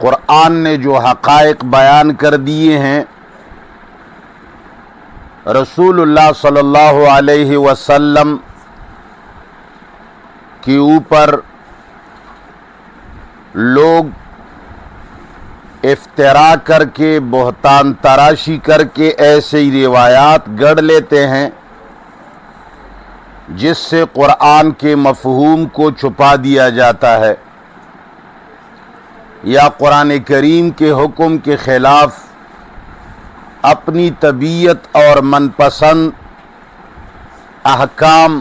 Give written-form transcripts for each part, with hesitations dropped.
قرآن نے جو حقائق بیان کر دیے ہیں، رسول اللہ صلی اللہ علیہ وسلم کے اوپر لوگ افترا کر کے، بہتان تراشی کر کے ایسے ہی روایات گڑھ لیتے ہیں جس سے قرآن کے مفہوم کو چھپا دیا جاتا ہے، یا قرآن کریم کے حکم کے خلاف اپنی طبیعت اور من پسند احکام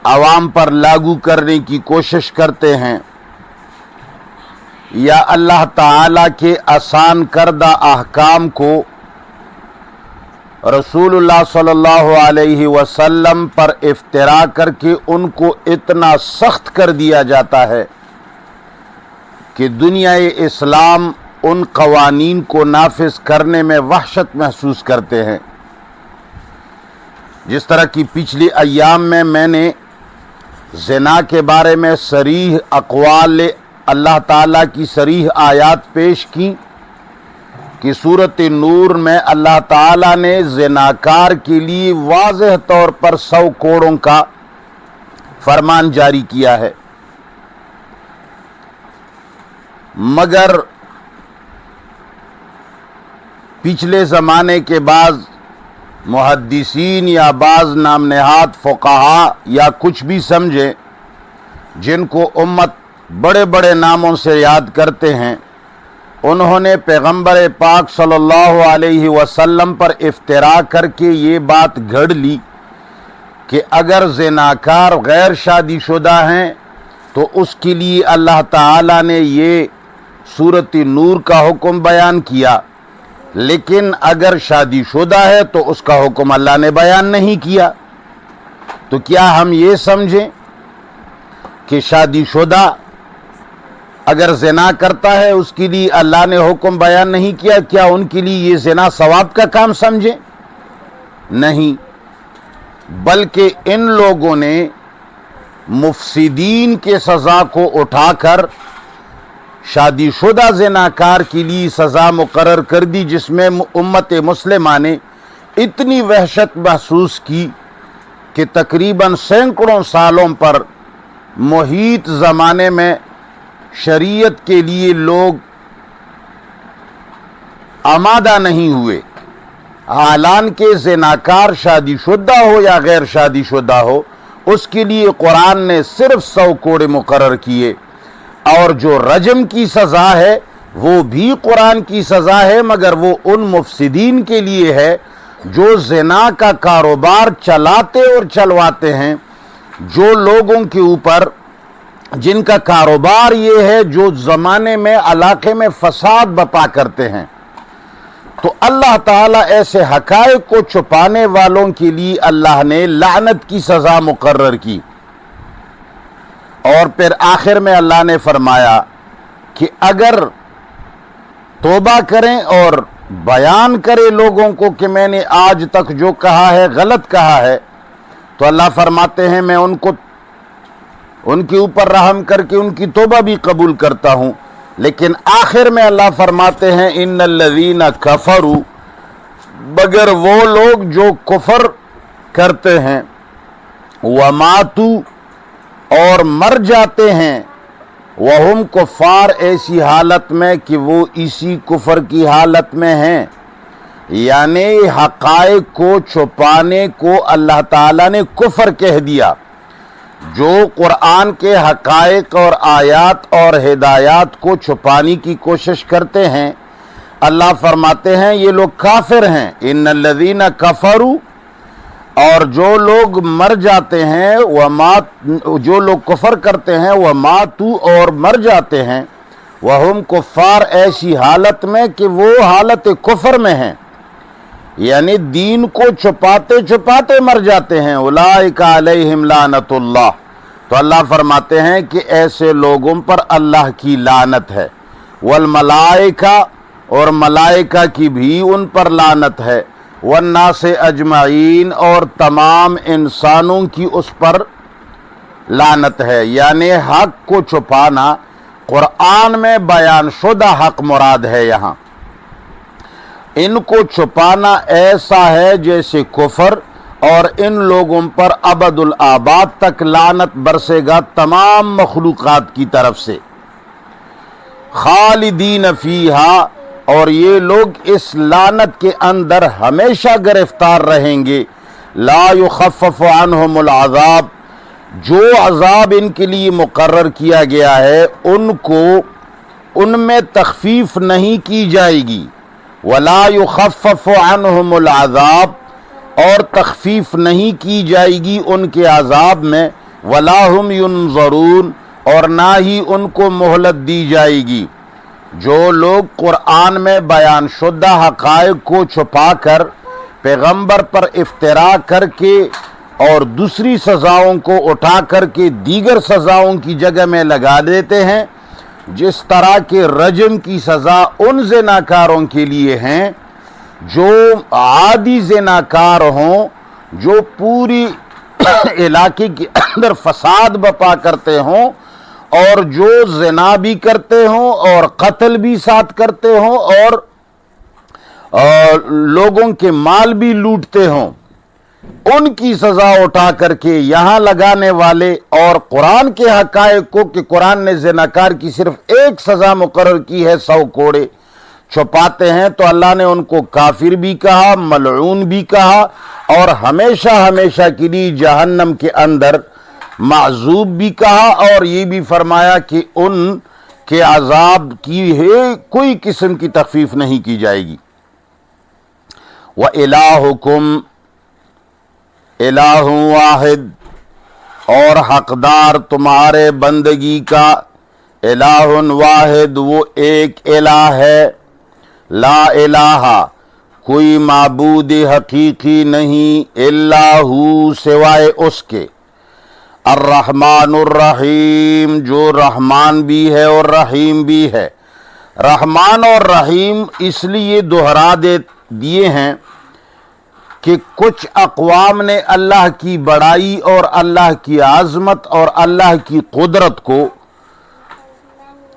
عوام پر لاگو کرنے کی کوشش کرتے ہیں، یا اللہ تعالی کے آسان کردہ احکام کو رسول اللہ صلی اللہ علیہ وسلم پر افترا کر کے ان کو اتنا سخت کر دیا جاتا ہے کہ دنیا اسلام ان قوانین کو نافذ کرنے میں وحشت محسوس کرتے ہیں۔ جس طرح کی پچھلی ایام میں نے زنا کے بارے میں صریح اقوال اللہ تعالیٰ کی صریح آیات پیش کی کہ سورۃ نور میں اللہ تعالیٰ نے زناکار کے لیے واضح طور پر 100 کوڑوں کا فرمان جاری کیا ہے، مگر پچھلے زمانے کے بعض محدثین یا بعض نام نہاد فقہا یا کچھ بھی سمجھے، جن کو امت بڑے بڑے ناموں سے یاد کرتے ہیں، انہوں نے پیغمبر پاک صلی اللہ علیہ وسلم پر افترا کر کے یہ بات گھڑ لی کہ اگر زناکار غیر شادی شدہ ہیں تو اس کے لیے اللہ تعالیٰ نے یہ سورۃ نور کا حکم بیان کیا، لیکن اگر شادی شدہ ہے تو اس کا حکم اللہ نے بیان نہیں کیا۔ تو کیا ہم یہ سمجھیں کہ شادی شدہ اگر زنا کرتا ہے اس کے لیے اللہ نے حکم بیان نہیں کیا؟ کیا ان کے لیے یہ زنا ثواب کا کام سمجھیں؟ نہیں، بلکہ ان لوگوں نے مفسدین کے سزا کو اٹھا کر شادی شدہ زناکار کے لیے سزا مقرر کر دی، جس میں امت مسلمہ نے اتنی وحشت محسوس کی کہ تقریباً سینکڑوں سالوں پر محیط زمانے میں شریعت کے لیے لوگ آمادہ نہیں ہوئے، حالانکہ زناکار شادی شدہ ہو یا غیر شادی شدہ ہو، اس کے لیے قرآن نے صرف 100 کوڑے مقرر کیے، اور جو رجم کی سزا ہے وہ بھی قرآن کی سزا ہے، مگر وہ ان مفسدین کے لیے ہے جو زنا کا کاروبار چلاتے اور چلواتے ہیں، جو لوگوں کے اوپر جن کا کاروبار یہ ہے، جو زمانے میں علاقے میں فساد بپا کرتے ہیں۔ تو اللہ تعالیٰ ایسے حقائق کو چھپانے والوں کے لیے اللہ نے لعنت کی سزا مقرر کی، اور پھر آخر میں اللہ نے فرمایا کہ اگر توبہ کریں اور بیان کرے لوگوں کو کہ میں نے آج تک جو کہا ہے غلط کہا ہے، تو اللہ فرماتے ہیں میں ان کے اوپر رحم کر کے ان کی توبہ بھی قبول کرتا ہوں۔ لیکن آخر میں اللہ فرماتے ہیں ان الذین کفروا، مگر وہ لوگ جو کفر کرتے ہیں، وماتوا، اور مر جاتے ہیں، وہم کفار، ایسی حالت میں کہ وہ اسی کفر کی حالت میں ہیں، یعنی حقائق کو چھپانے کو اللہ تعالیٰ نے کفر کہہ دیا۔ جو قرآن کے حقائق اور آیات اور ہدایات کو چھپانے کی کوشش کرتے ہیں، اللہ فرماتے ہیں یہ لوگ کافر ہیں۔ ان الذین کفروا، اور جو لوگ مر جاتے ہیں، جو لوگ کفر کرتے ہیں، وہ ماتو، اور مر جاتے ہیں، وہم کفار، ایسی حالت میں کہ وہ حالت کفر میں ہیں، یعنی دین کو چھپاتے چھپاتے مر جاتے ہیں۔ اولئک علیہم لعنت اللہ، تو اللہ فرماتے ہیں کہ ایسے لوگوں پر اللہ کی لعنت ہے، والملائکہ، اور ملائکہ کی بھی ان پر لعنت ہے، والناس اجمعین، اور تمام انسانوں کی اس پر لعنت ہے۔ یعنی حق کو چھپانا قرآن میں بیان شدہ حق مراد ہے یہاں. ان کو چھپانا ایسا ہے جیسے کفر، اور ان لوگوں پر ابد الآباد تک لعنت برسے گا تمام مخلوقات کی طرف سے. خالدین فیہا، اور یہ لوگ اس لعنت کے اندر ہمیشہ گرفتار رہیں گے. لا یخفف عنہم العذاب، جو عذاب ان کے لیے مقرر کیا گیا ہے ان میں تخفیف نہیں کی جائے گی. ولا یخفف عنہم العذاب، اور تخفیف نہیں کی جائے گی ان کے عذاب میں. ولا ہم ینظرون، اور نہ ہی ان کو مہلت دی جائے گی. جو لوگ قرآن میں بیان شدہ حقائق کو چھپا کر پیغمبر پر افتراء کر کے اور دوسری سزاؤں کو اٹھا کر کے دیگر سزاؤں کی جگہ میں لگا دیتے ہیں، جس طرح کے رجم کی سزا ان زناکاروں کے لیے ہیں جو عادی زناکار ہوں، جو پوری علاقے کے اندر فساد بپا کرتے ہوں، اور جو زنا بھی کرتے ہوں اور قتل بھی ساتھ کرتے ہوں اور لوگوں کے مال بھی لوٹتے ہوں، ان کی سزا اٹھا کر کے یہاں لگانے والے، اور قرآن کے حقائق کو کہ قرآن نے زناکار کی صرف ایک سزا مقرر کی ہے 100 کوڑے، چھپاتے ہیں، تو اللہ نے ان کو کافر بھی کہا، ملعون بھی کہا، اور ہمیشہ ہمیشہ کے لیے جہنم کے اندر معذوب بھی کہا، اور یہ بھی فرمایا کہ ان کے عذاب کی کوئی قسم کی تخفیف نہیں کی جائے گی. وَإِلَٰهُكُمْ الہ واحد، اور حقدار تمہارے بندگی کا الہ واحد، وہ ایک الہ ہے. لا الہ، کوئی معبود حقیقی نہیں، الا ہو، سوائے اس کے. الرحمن الرحیم، جو رحمان بھی ہے اور رحیم بھی ہے. رحمان اور رحیم اس لیے دہرا دیے ہیں کہ کچھ اقوام نے اللہ کی بڑائی اور اللہ کی عظمت اور اللہ کی قدرت کو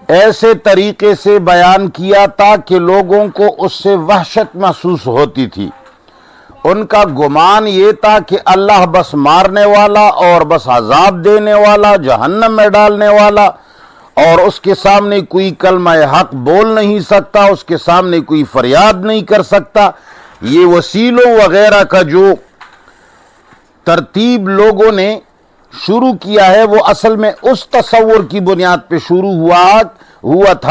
ایسے طریقے سے بیان کیا تھا کہ لوگوں کو اس سے وحشت محسوس ہوتی تھی. ان کا گمان یہ تھا کہ اللہ بس مارنے والا اور بس عذاب دینے والا، جہنم میں ڈالنے والا، اور اس کے سامنے کوئی کلمہ حق بول نہیں سکتا، اس کے سامنے کوئی فریاد نہیں کر سکتا. یہ وسیلوں وغیرہ کا جو ترتیب لوگوں نے شروع کیا ہے وہ اصل میں اس تصور کی بنیاد پہ شروع ہوا تھا